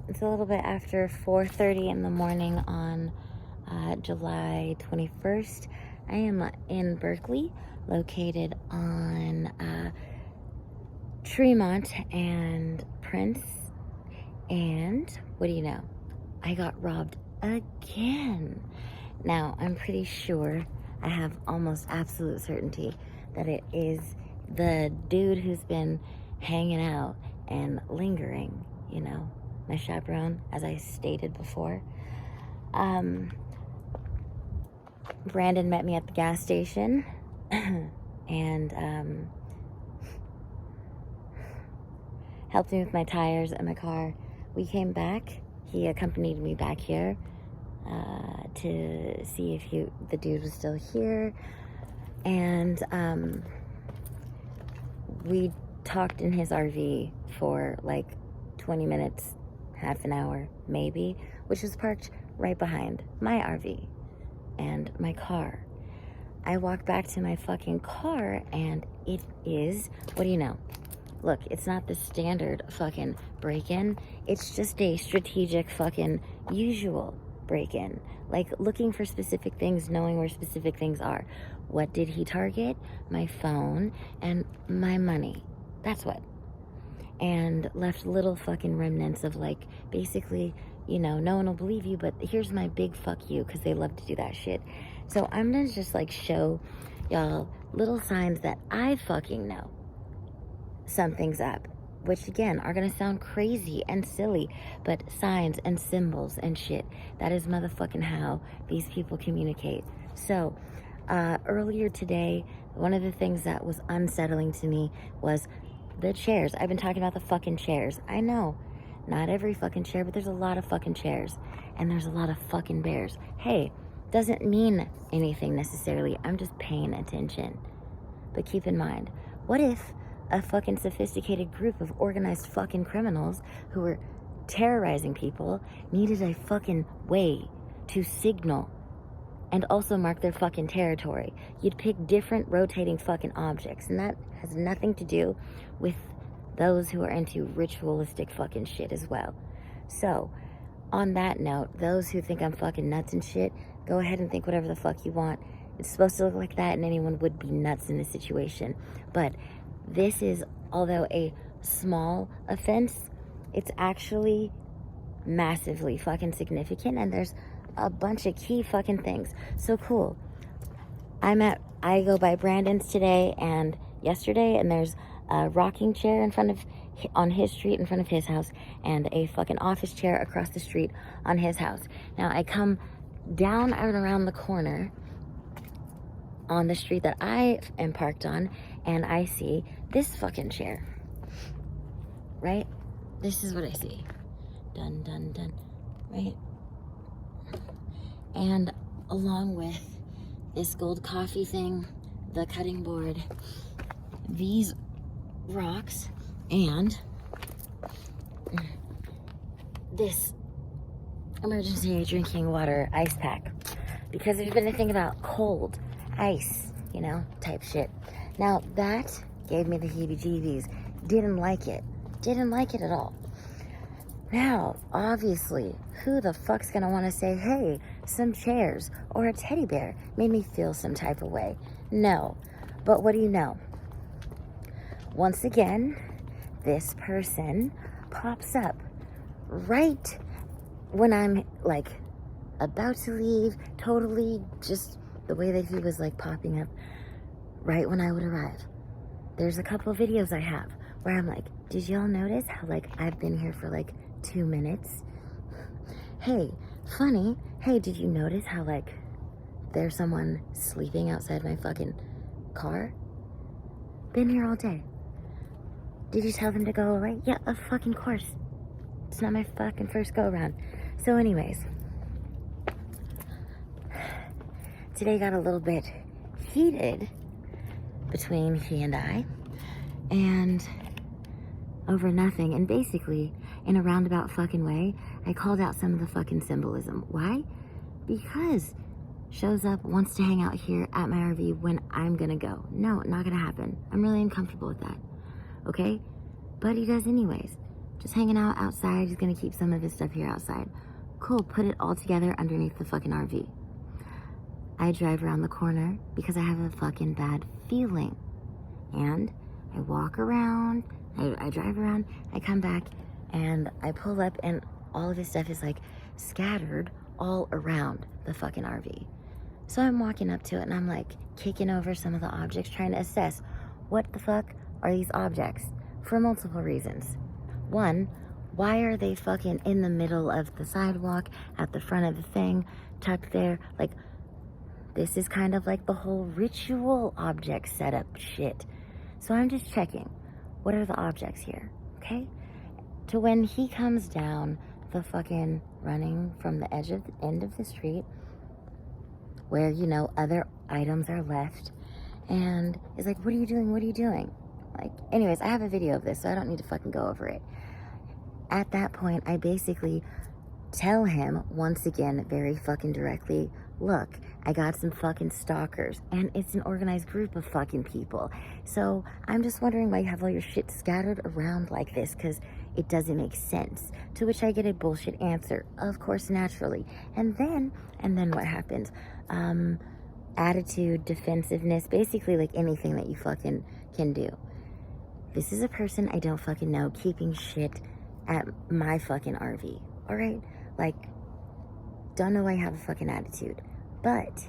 It's a little bit after 4:30 in the morning on July 21st. I am in Berkeley, located on Tremont and Prince. And what do you know? I got robbed again. Now, I'm pretty sure, I have almost absolute certainty that it is the dude who's been hanging out and lingering, you know, my chaperone, as I stated before. Brandon met me at the gas station and helped me with my tires and my car. We came back. He accompanied me back here to see if the dude was still here. And we talked in his RV for like 20 minutes, half an hour maybe, which was parked right behind my RV and my car. I walked back to my fucking car and it is, what do you know? Look, it's not the standard fucking break-in. It's just a strategic fucking usual break-in. Like looking for specific things, knowing where specific things are. What did he target? My phone and my money. That's what. And left little fucking remnants of like, basically, you know, no one will believe you, but here's my big fuck you, because they love to do that shit. So I'm gonna just like show y'all little signs that I fucking know something's up, which again are gonna sound crazy and silly, but signs and symbols and shit, that is motherfucking how these people communicate. So earlier today, one of the things that was unsettling to me was the chairs. I've been talking about the fucking chairs. I know, not every fucking chair, but there's a lot of fucking chairs, and there's a lot of fucking bears. Hey, doesn't mean anything necessarily. I'm just paying attention. But keep in mind, what if a fucking sophisticated group of organized fucking criminals who were terrorizing people needed a fucking way to signal and also mark their fucking territory? You'd pick different rotating fucking objects, and that has nothing to do with those who are into ritualistic fucking shit as well. So, on that note, those who think I'm fucking nuts and shit, go ahead and think whatever the fuck you want. It's supposed to look like that, and anyone would be nuts in this situation. But this is, although a small offense, it's actually massively fucking significant, and there's a bunch of key fucking things. So cool. I go by Brandon's today and yesterday, and there's a rocking chair on his street in front of his house, and a fucking office chair across the street on his house. Now I come down and around the corner on the street that I am parked on, and I see this fucking chair. Right? This is what I see. Dun, dun, dun. Right? And along with this gold coffee thing, the cutting board, these rocks, and this emergency drinking water ice pack. Because there's been a thing about cold ice, you know, type shit. Now that gave me the heebie-jeebies. Didn't like it at all. Now, obviously, who the fuck's gonna want to say, hey, some chairs or a teddy bear made me feel some type of way? No. But what do you know? Once again, this person pops up right when I'm like about to leave, totally just the way that he was like popping up right when I would arrive. There's a couple of videos I have where I'm like, did y'all notice how like I've been here for like 2 minutes? Hey, funny. Hey, did you notice how like there's someone sleeping outside my fucking car? Been here all day. Did you tell them to go away? Yeah, of fucking course. It's not my fucking first go around. So anyways, today got a little bit heated between he and I, and over nothing. And basically, in a roundabout fucking way, I called out some of the fucking symbolism. Why? Because shows up, wants to hang out here at my RV when I'm gonna go. No, not gonna happen. I'm really uncomfortable with that. Okay? But he does anyways. Just hanging out outside. He's gonna keep some of his stuff here outside. Cool, put it all together underneath the fucking RV. I drive around the corner because I have a fucking bad feeling. And I walk around, I drive around, I come back, and I pull up, and all of his stuff is like scattered all around the fucking RV. So I'm walking up to it, and I'm like kicking over some of the objects, trying to assess what the fuck are these objects, for multiple reasons. One, why are they fucking in the middle of the sidewalk, at the front of the thing, tucked there? Like, this is kind of like the whole ritual object setup shit. So I'm just checking, what are the objects here, okay? To when he comes down the fucking running from the end of the street, where, you know, other items are left, and is like, what are you doing? What are you doing? Like, anyways, I have a video of this, so I don't need to fucking go over it. At that point, I basically tell him, once again, very fucking directly, look, I got some fucking stalkers, and it's an organized group of fucking people. So I'm just wondering why you have all your shit scattered around like this, because it doesn't make sense. To which I get a bullshit answer, of course, naturally. And then what happens? Attitude, defensiveness, basically like anything that you fucking can do. This is a person I don't fucking know keeping shit at my fucking RV, all right? Like, don't know why I have a fucking attitude, but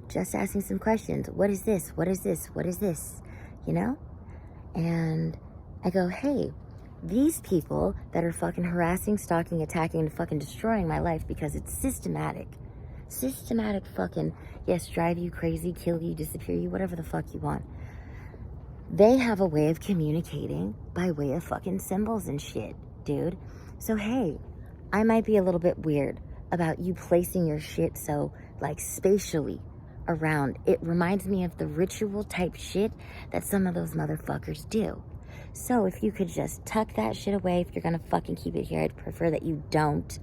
just asking some questions. What is this? What is this? What is this? You know? And I go, hey, these people that are fucking harassing, stalking, attacking, and fucking destroying my life because it's systematic fucking, yes, drive you crazy, kill you, disappear you, whatever the fuck you want. They have a way of communicating by way of fucking symbols and shit, dude. So, hey, I might be a little bit weird about you placing your shit so, like, spatially around. It reminds me of the ritual type shit that some of those motherfuckers do. So, if you could just tuck that shit away, if you're gonna fucking keep it here, I'd prefer that you don't.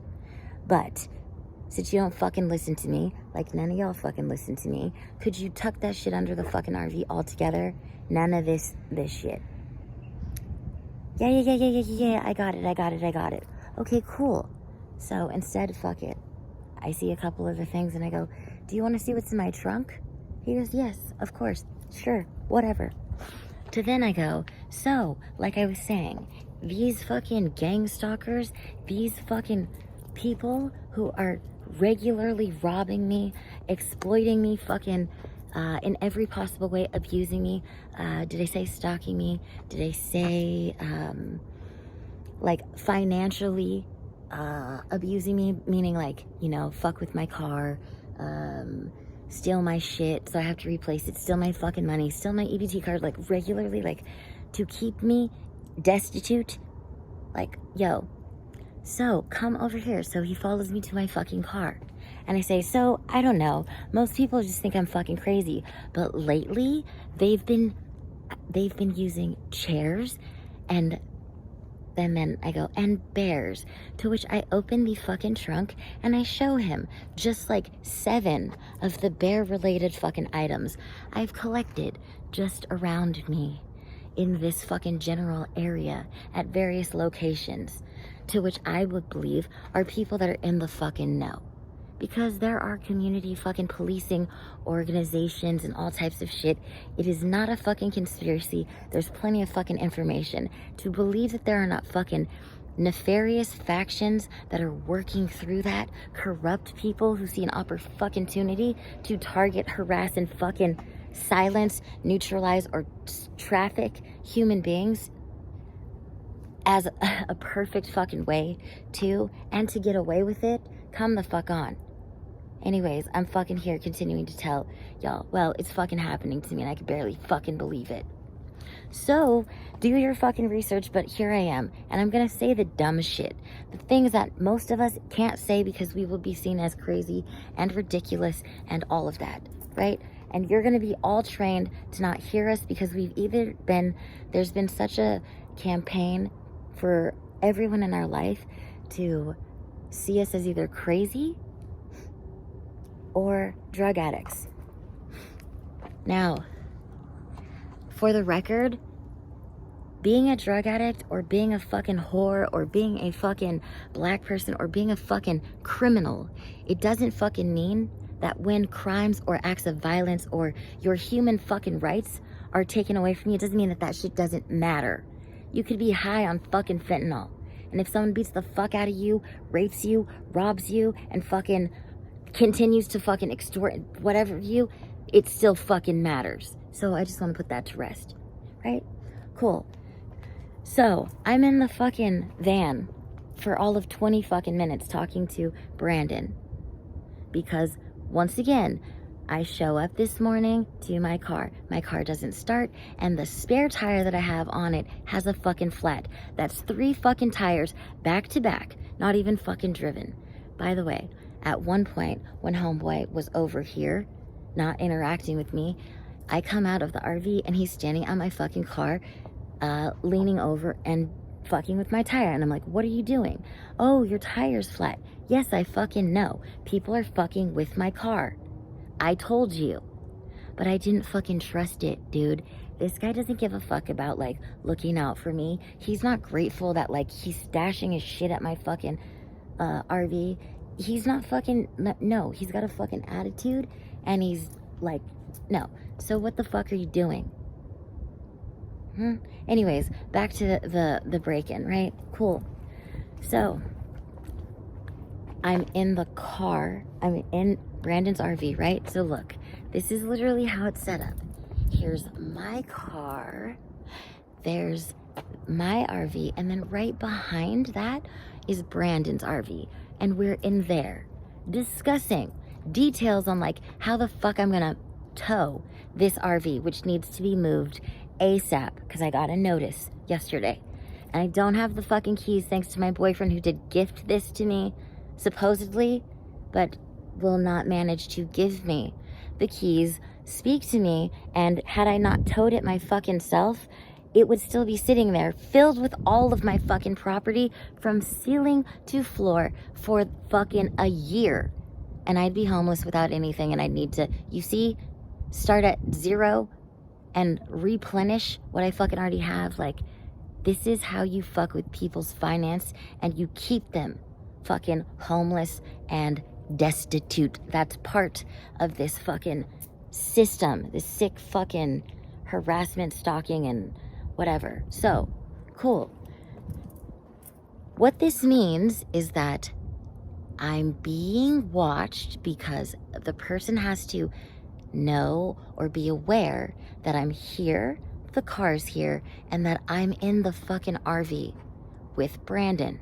But since you don't fucking listen to me, like none of y'all fucking listen to me, could you tuck that shit under the fucking RV altogether? None of this shit. Yeah, I got it. Okay, cool. So instead, fuck it. I see a couple other things and I go, do you want to see what's in my trunk? He goes, yes, of course, sure, whatever. To then I go, so, like I was saying, these fucking gang stalkers, these fucking people who are regularly robbing me, exploiting me, fucking in every possible way, abusing me. Did I say stalking me? Did I say like financially abusing me? Meaning like, you know, fuck with my car, steal my shit so I have to replace it, steal my fucking money, steal my EBT card, like regularly, like to keep me destitute. Like, yo, so come over here. So he follows me to my fucking car. And I say, so, I don't know. Most people just think I'm fucking crazy. But lately, they've been using chairs and then I go, and bears. To which I open the fucking trunk and I show him just like 7 of the bear-related fucking items I've collected just around me in this fucking general area at various locations. To which I would believe are people that are in the fucking know. Because there are community fucking policing organizations and all types of shit. It is not a fucking conspiracy. There's plenty of fucking information. To believe that there are not fucking nefarious factions that are working through that, corrupt people who see an opportunity to target, harass, and fucking silence, neutralize, or traffic human beings as a perfect fucking way to, and to get away with it, come the fuck on. Anyways, I'm fucking here continuing to tell y'all, well, it's fucking happening to me and I can barely fucking believe it. So, do your fucking research, but here I am. And I'm gonna say the dumb shit. The things that most of us can't say because we will be seen as crazy and ridiculous and all of that, right? And you're gonna be all trained to not hear us because there's been such a campaign for everyone in our life to see us as either crazy or drug addicts. Now, for the record, being a drug addict or being a fucking whore or being a fucking black person or being a fucking criminal, it doesn't fucking mean that when crimes or acts of violence or your human fucking rights are taken away from you, it doesn't mean that that shit doesn't matter. You could be high on fucking fentanyl, and if someone beats the fuck out of you, rapes you, robs you, and fucking continues to fucking extort whatever you, it still fucking matters. So I just want to put that to rest, right? Cool. So I'm in the fucking van for all of 20 fucking minutes talking to Brandon, because once again, I show up this morning to my car doesn't start, and the spare tire that I have on it has a fucking flat. That's 3 fucking tires back to back, not even fucking driven. By the way, at one point when homeboy was over here not interacting with me, I come out of the RV and he's standing at my fucking car, leaning over and fucking with my tire. And I'm like, what are you doing? Oh, your tire's flat. Yes, I fucking know. People are fucking with my car. I told you. But I didn't fucking trust it, dude. This guy doesn't give a fuck about, like, looking out for me. He's not grateful that, like, he's stashing his shit at my fucking RV. He's not fucking, no. He's got a fucking attitude, and he's, like, no. So what the fuck are you doing? Anyways, back to the break-in, right? Cool. So, I'm in the car. I'm in Brandon's RV, right? So look, this is literally how it's set up. Here's my car. There's my RV. And then right behind that is Brandon's RV. And we're in there discussing details on, like, how the fuck I'm gonna tow this RV, which needs to be moved ASAP, because I got a notice yesterday. And I don't have the fucking keys, thanks to my boyfriend who did gift this to me, supposedly, but will not manage to give me the keys, speak to me, and had I not towed it my fucking self, it would still be sitting there filled with all of my fucking property from ceiling to floor for fucking a year. And I'd be homeless without anything, and I'd need to, you see, start at 0 and replenish what I fucking already have. Like, this is how you fuck with people's finance, and you keep them fucking homeless and destitute. That's part of this fucking system, this sick fucking harassment, stalking, and whatever. So, cool. What this means is that I'm being watched because the person has to know or be aware that I'm here, the car's here, and that I'm in the fucking RV with Brandon.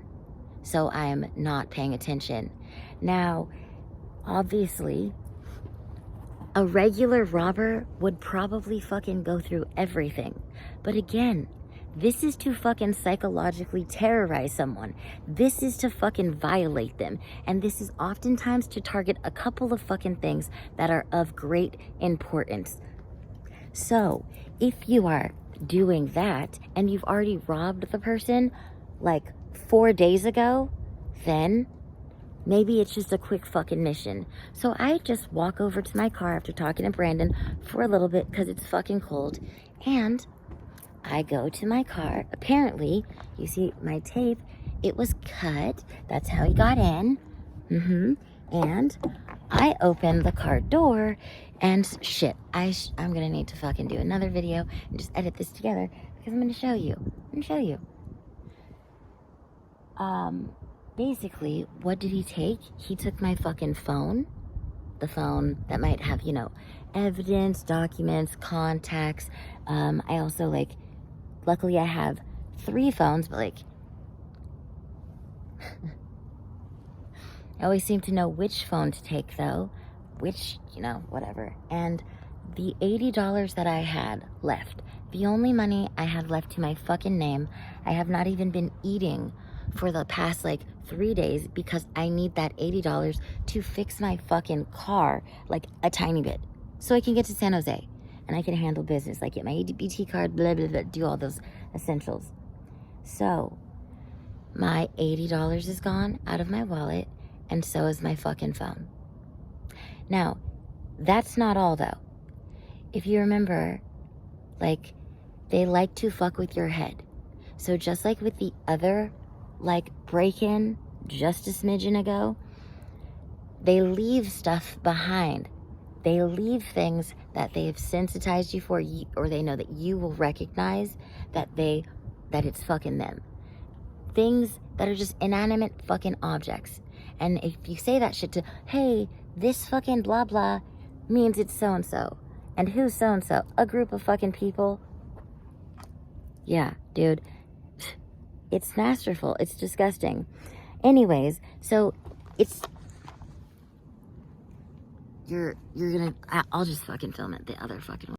So I'm not paying attention. Now, obviously, a regular robber would probably fucking go through everything. But again, this is to fucking psychologically terrorize someone. This is to fucking violate them. And this is oftentimes to target a couple of fucking things that are of great importance. So, if you are doing that and you've already robbed the person like 4 days ago, then maybe it's just a quick fucking mission. So I just walk over to my car after talking to Brandon for a little bit because it's fucking cold. And I go to my car. Apparently, you see my tape, it was cut. That's how he got in. And I open the car door and shit. I'm gonna need to fucking do another video and just edit this together because I'm gonna show you. Basically, what did he take? He took my fucking phone. The phone that might have, you know, evidence, documents, contacts. I also, like, luckily I have 3 phones, but, like, I always seem to know which phone to take, though. Which, you know, whatever. And the $80 that I had left, the only money I had left to my fucking name, I have not even been eating for the past, like, 3 days because I need that $80 to fix my fucking car, like, a tiny bit. So I can get to San Jose and I can handle business, like get my ADBT card, blah, blah, blah, do all those essentials. So my $80 is gone out of my wallet, and so is my fucking phone. Now, that's not all, though. If you remember, like, they like to fuck with your head. So just like with the other, like, break-in just a smidgen ago, they leave stuff behind. They leave things that they have sensitized you for, or they know that you will recognize that it's fucking them. Things that are just inanimate fucking objects. And if you say that shit to, hey, this fucking blah blah means it's so-and-so. And who's so-and-so? A group of fucking people. Yeah, dude. It's masterful. It's disgusting. Anyways, so it's... You're gonna... I'll just fucking film it the other fucking way.